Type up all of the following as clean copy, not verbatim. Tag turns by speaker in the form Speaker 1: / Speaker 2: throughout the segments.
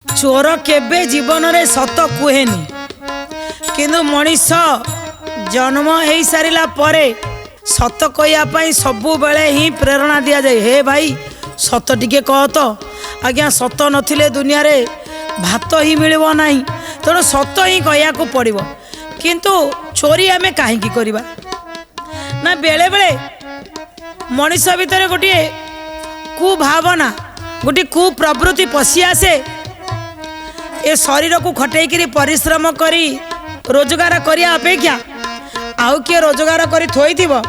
Speaker 1: चोर केबे जीवन रे सत कुहेनी किंतु मनीष जन्म हो सारा परे सत कहवाई सबु बेले ही प्रेरणा दि जाए। हे भाई सत टिके कह तो आज्ञा सत नथिले दुनिया रे भात ही मिलबो नहीं तेणु सत ही कहया को पड़िबो। किंतु चोरी आमे काहेकि करबा ना बेले बेले मनीष भितर गोटे कुभावना गोटे कुप्रवृत्ति पशि आसे। ए शरीर को खटेकरी परिश्रम करी रोजगार करिया अपेक्षा आउ किए रोजगार करी थोई थिबो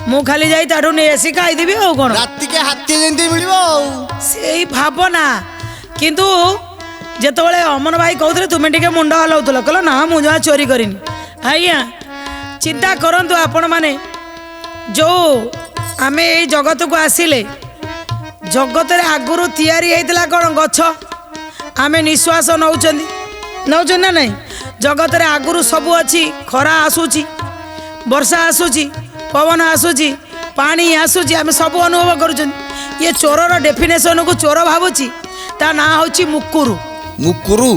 Speaker 1: मु खाली जाई ताडू ने एसी खाई देबी आ कोन
Speaker 2: राति के हाथी जेंती मिलिबो
Speaker 1: सेही भावना। किंतु जेतबेले अमन भाई कहउतले तुमे टिके मुंड हलाउतलो कहलो ना मु जा चोरी करिनी। आज्ञा चिंता करंतु आपण माने जो आमे ए जगत को आसिले जगत रे आगुरु तयारी हेतला कोन गछ आमे निश्वास नौचंदी ना नहीं जगत रे आगुरु सबु अच्छी खरा आसूची वर्षा आसूची पवन आसूची पानी आसूची आमे सब अनुभव करूछन। ये चोरर डेफिनेशन को चोर भाबुची ता ना होची मुकुरु
Speaker 2: मुकुरु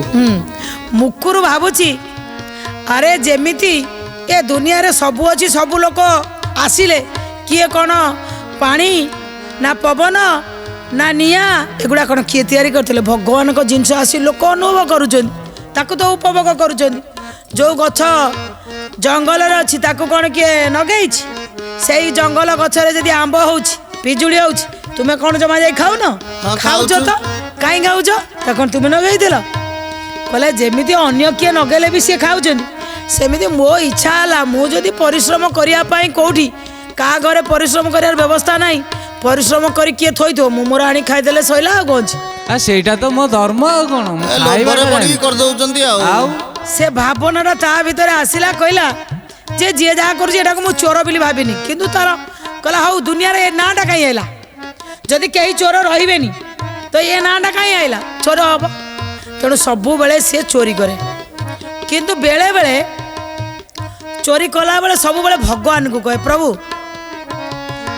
Speaker 1: मुकुरु भाबुची। अरे जेमिति ये दुनिया रे सबु अच्छी सबु लोक आसिले किए कौन पानी ना पवन ना निया एगुड़ा कौन किए तैयारी करते भगवान को जिनस आसी लोक अनुभव करुछन ताकू तो उपभोग करुछन। जो गछ जंगल रे अछि ताकू कौन किए नगेइछि सेही जंगल गछरे जदि आंब होउछि पिजुली होउछि तुमे कौन जमा जाई खाउ न खाउछ तो काई खाउछ त कौन तुमे नगेइ देला कहले जेमिति अन्य किए नगेले भी से खाउछन सेमिति मो इच्छा हला मु जदि परिश्रम करिया पाई कोठी का घरे परिश्रम करियार व्यवस्था नाही परिश्रम करी किए थोई दो मु मोर आनी खाई देले सइला आ कोन
Speaker 3: आ सेटा तो मो धर्म आ कोन खाइबा
Speaker 2: बड़ी कर दउचंती आ
Speaker 1: से भावना ता भीतर आसिला कहला जे जे जा कर एटा को मु चोर बिली भाबिनी। किंतु तार कहला हाउ दुनिया रे नाटा काई आइला जदि कई चोर रहिबेनी तो ये नाटा काई आइला चोर हबो तेणु सबु बेले से चोरी करे। किंतु बेले बेले चोरी कला बेले सबु बेले भगवान को कहे प्रभु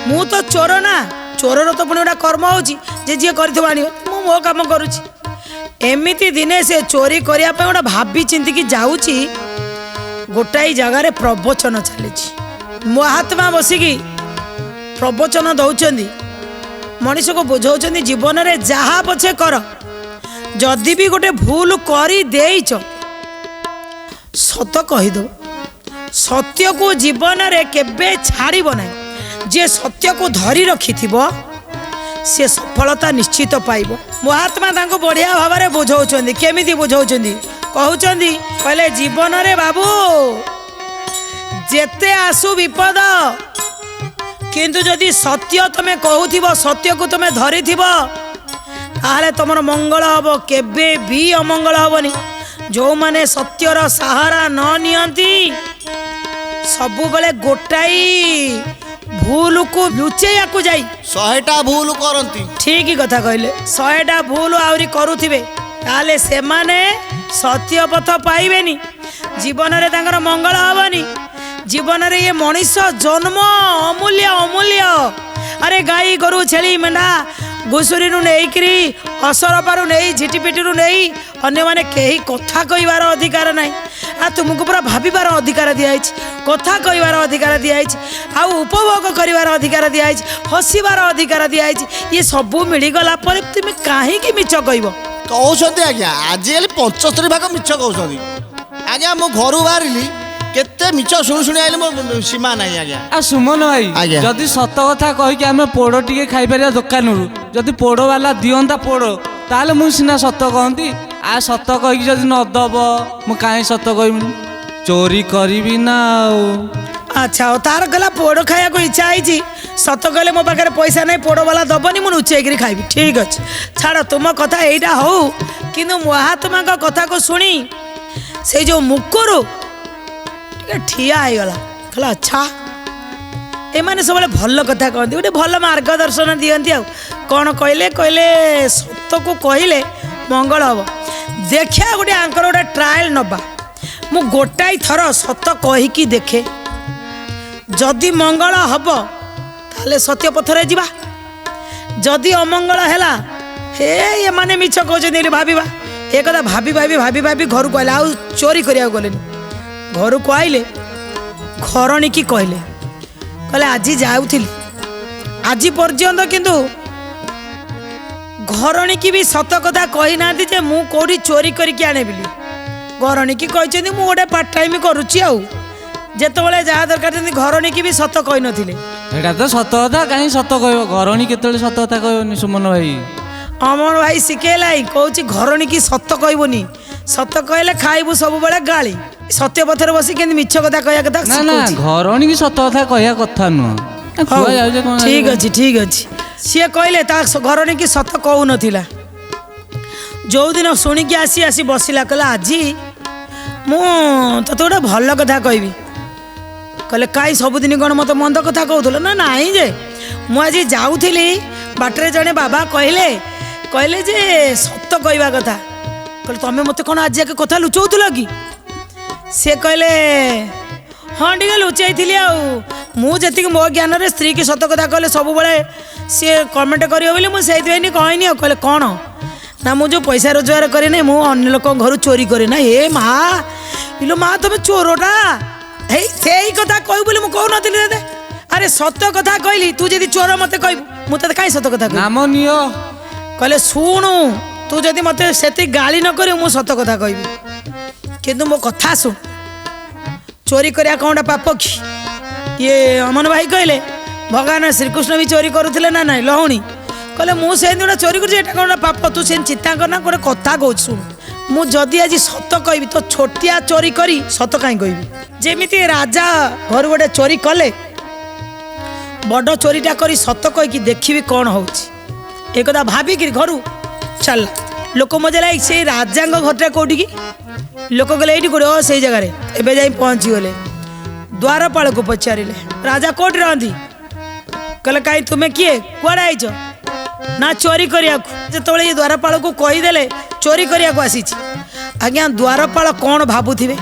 Speaker 1: मु तो चोर ना चोरर तो पुणी गोटा कर्म होची जे जे करथिबो आनी मु मो काम करूची एमिति दिने से चोरी करिया पे गोटा भाबी चिंती की जाऊची गोटाई जगार प्रवचन चली महात्मा बसिकी प्रवचन दौरान मनीष को बुझाऊँ जीवन रे जहा पछे कर जदि भी गोटे भूल करी देइछ सत कहीदो सत्य को जीवन रे केबे छाड़ब ना जे सत्य को धरी रखि से सफलता निश्चित पाइब। महात्मा तांको बढ़िया भाव में बुझाऊँ केमिति बुझाऊँ कहउचंदी कहले जीवन रे बाबू जेते आसु विपद किंतु जदि सत्य तमे कहूथिबो सत्य को तमे धरिथिबो ताहले तमर मंगल हबो केबे भी अमंगल हबनी। जो माने सत्यर सहारा न नियंती सबु बेले गोटाई भूल को लुचेया को जाई
Speaker 2: 100टा भूल करंती
Speaker 1: ठीक कथा कहले 100टा भूल आउरी करूथिबे ताले से माने सत्य पथ पाइबेनी जीवन रे तांकर मंगल हबनी। जीवन रे ये मनीष जन्म अमूल्य अमूल्य। अरे गाई गोरु छेली मेंढा घुसुरी नेकरी असरपारू नहीं झिटिपिटी नहीं अन्य माने कहीं कथा कहबार अधिकार नहीं आ तुमको पूरा भाबार अधिकार दिखाई कथा कहबार अधिकार दिखाई आ उपभोग करार अधिकार दिखाई हसबार अधिकार दिखाई ये सबू मिलगला तुम कहीं मिछ कह
Speaker 2: कहउछंती आज्ञा आजिकाली 75 भाग मिछ कहउछंती आज्ञा मो घरु बाहरिली केते मिछ सुनु सुनि आइले मो सीमा नाही आज्ञा।
Speaker 3: आ सुमन भाई जदि सत कथा कहि कि आमे पोड़ टिके खाइ परिया दुकान रु जदि पोड़ वाला दियंता पोड़ ताले मु सिना सत कहंती आ सत कहि कि जदि न दब मु काहे सत कहिमु चोरी करबी ना।
Speaker 1: अच्छा तार गला पोड़ खाया को इच्छा आई सत कहले मो पाखे पैसा नहीं पोड़ वाला दबनी मुझे लुचेक खाइबी ठीक अच्छे छाड़ तुम कथा यहीटा हो कि महात्मा कथा को शुणी से जो मुकुरु ठिया गला कहला अच्छा एमाने सब भल कथा कहते गोटे भल मार्गदर्शन दियंती आ कौन कहले कहले सत को कहले मंगल हम देखिया गोटे आंकर गोटे ट्रायल नबा मु गोटाई थर सत कहीकि देखे जदि मंगल हम ताले सत्य पथरे जीवा जदि अमंगल हैला हे ये माने मिछ कहते भाविबा ଏ କଥା ଭାବି ଭାବି ଭାବି ଭାବି ଘରକୁ ଆଇଲେ, ଆଉ ଚୋରି କରିବାକୁ ଗଲେନି। ଘରକୁ ଆଇଲେ ଘରଣୀକି କହିଲେ ଆଜି ଯାଉଥିଲି, ଆଜି ପର୍ଯ୍ୟନ୍ତ କିନ୍ତୁ ଘରଣୀକି ବି ସତ କଥା କହିନାହାନ୍ତି ଯେ ମୁଁ କୋଉଠି ଚୋରି କରିକି ଆଣେ ବୋଲି। ଘରଣୀକି କହିଛନ୍ତି ମୁଁ ଗୋଟେ ପାର୍ଟ ଟାଇମ୍ କରୁଛି, ଆଉ ଯେତେବେଳେ ଯାହା ଦରକାର ଯେମିତି ଘରଣୀକି ବି ସତ କହିନଥିଲେ।
Speaker 3: ଏଇଟା ତ ସତ କଥା, କାହିଁ ସତ କହିବ? ଘରଣୀ କେତେବେଳେ ସତ କଥା କହିବନି ସୁମନ ଭାଇ?
Speaker 1: ଅମର ଭାଇ ଶିଖେଇଲା, କହୁଛି ଘରଣୀକି ସତ କହିବନି, ସତ କହିଲେ ଖାଇବୁ ସବୁବେଳେ ଗାଳି। ସତ୍ୟ ପଥରେ ବସି କେମିତି ମିଛ କଥା କହିବା କଥା
Speaker 3: ନା ନା, ଘରଣୀ କି ସତ କଥା କହିବା କଥା ନୁହଁ।
Speaker 1: ଠିକ ଅଛି ଠିକ ଅଛି। ସିଏ କହିଲେ ତା ଘରଣୀ କି ସତ କହୁନଥିଲା। ଯୋଉଦିନ ଶୁଣିକି ଆସି ଆସି ବସିଲା, କହିଲା ଆଜି ମୁଁ ତତେ ଗୋଟେ ଭଲ କଥା କହିବି। କହିଲେ କାହିଁ ସବୁଦିନ କ'ଣ ମତେ ମନ୍ଦ କଥା କହୁଥିଲ? ନା ନାଇଁ ଯେ ମୁଁ ଆଜି ଯାଉଥିଲି, ବାଟରେ ଜଣେ ବାବା କହିଲେ ଯେ ସତ କହିବା କଥା। କହିଲେ ତମେ ମତେ କ'ଣ ଆଜି ଯାକେ କଥା ଲୁଚଉଥିଲ କି? ସେ କହିଲେ ହଁ ଟିକେ ଲୁଚେଇଥିଲି, ଆଉ ମୁଁ ଯେତିକି ମୋ ଜ୍ଞାନରେ ସ୍ତ୍ରୀ କି ସତ କଥା କହିଲେ ସବୁବେଳେ ସିଏ କମେଣ୍ଟ କରିବ ବୋଲି ମୁଁ ସେଇଥିପାଇଁ କହିନି। ଆଉ କହିଲେ କ'ଣ ନା ମୁଁ ଯେଉଁ ପଇସା ରୋଜଗାର କରେନି, ମୁଁ ଅନ୍ୟ ଲୋକଙ୍କ ଘରୁ ଚୋରି କରେ ନା। ଏ ମା ଇଲୋ ମା, ତମେ ଚୋରଟା। ହେଇ ସେଇ କଥା କହିବୁ ବୋଲି ମୁଁ କହୁନଥିଲି ତତେ? ଆରେ ସତ କଥା କହିଲି, ତୁ ଯଦି ଚୋର ମତେ କହିବୁ ମୁଁ ତତେ କାହିଁ ସତ କଥା କହିବି?
Speaker 3: ନାମ ନିଅ।
Speaker 1: କହିଲେ ଶୁଣୁ, ତୁ ଯଦି ମତେ ସେତିକି ଗାଳି ନ କରିବୁ ମୁଁ ସତ କଥା କହିବି, କିନ୍ତୁ ମୋ କଥା ଶୁଣ। ଚୋରି କରିବା କ'ଣଟା ପାପ କି? ଇଏ ଅମନ ଭାଇ କହିଲେ ଭଗବାନ ଶ୍ରୀକୃଷ୍ଣ ବି ଚୋରି କରୁଥିଲେ ନା ନାଇଁ ଲହୁଣୀ? କହିଲେ ମୁଁ ସେମିତି ଗୋଟେ ଚୋରି କରୁଛି, ଏଇଟା କ'ଣଟା ପାପ? ତୁ ସେମିତି ଚିନ୍ତା କର ନା। ଗୋଟେ କଥା କହୁଛି ଶୁଣୁ, ମୁଁ ଯଦି ଆଜି ସତ କହିବି ତ ଛୋଟିଆ ଚୋରି କରି ସତ କାହିଁ କହିବି? ଯେମିତି ରାଜା ଘରୁ ଗୋଟେ ଚୋରି କଲେ, ବଡ଼ ଚୋରିଟା କରି ସତ କହିକି ଦେଖିବି କ'ଣ ହେଉଛି। ଏ କଥା ଭାବିକିରି ଘରୁ ଚାଲିଲା। ଲୋକ ମଜା ଲାଗି ସେଇ ରାଜାଙ୍କ ଘରଟା କୋଉଠିକି? ଲୋକ କହିଲେ ଏଇଠି କୋଉଠି? ସେଇ ଜାଗାରେ। ଏବେ ଯାଇ ପହଞ୍ଚିଗଲେ, ଦ୍ୱାରପାଳକୁ ପଚାରିଲେ ରାଜା କୋଉଠି ରହନ୍ତି? କହିଲେ କାହିଁ ତୁମେ କିଏ, କୁଆଡ଼େ ଆଇଛ? ନା ଚୋରି କରିବାକୁ। ଯେତେବେଳେ ଏ ଦ୍ୱାରପାଳକୁ କହିଦେଲେ ଚୋରି କରିବାକୁ ଆସିଛି, ଆଜ୍ଞା ଦ୍ୱାରପାଳ କ'ଣ ଭାବୁଥିବେ?